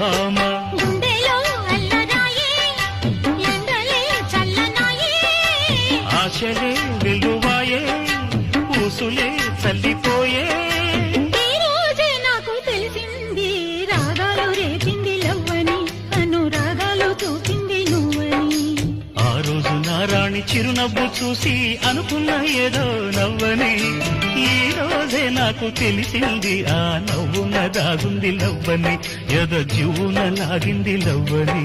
భామ ఆశలే వెలువాయే ఊసులే చల్లిపోయే నాకు తెలిసింది రాగాలు రేపింది లవ్వని అనురాగాలు చూపింది నువ్వని ఆ రోజు నారాణి చిరునవ్వు చూసి అనుకున్న ఏదో నవ్వని ఈ రోజే నాకు తెలిసింది ఆ నవ్వున దాగుంది లవ్వని ఏదో జీవున లాగింది లవ్వని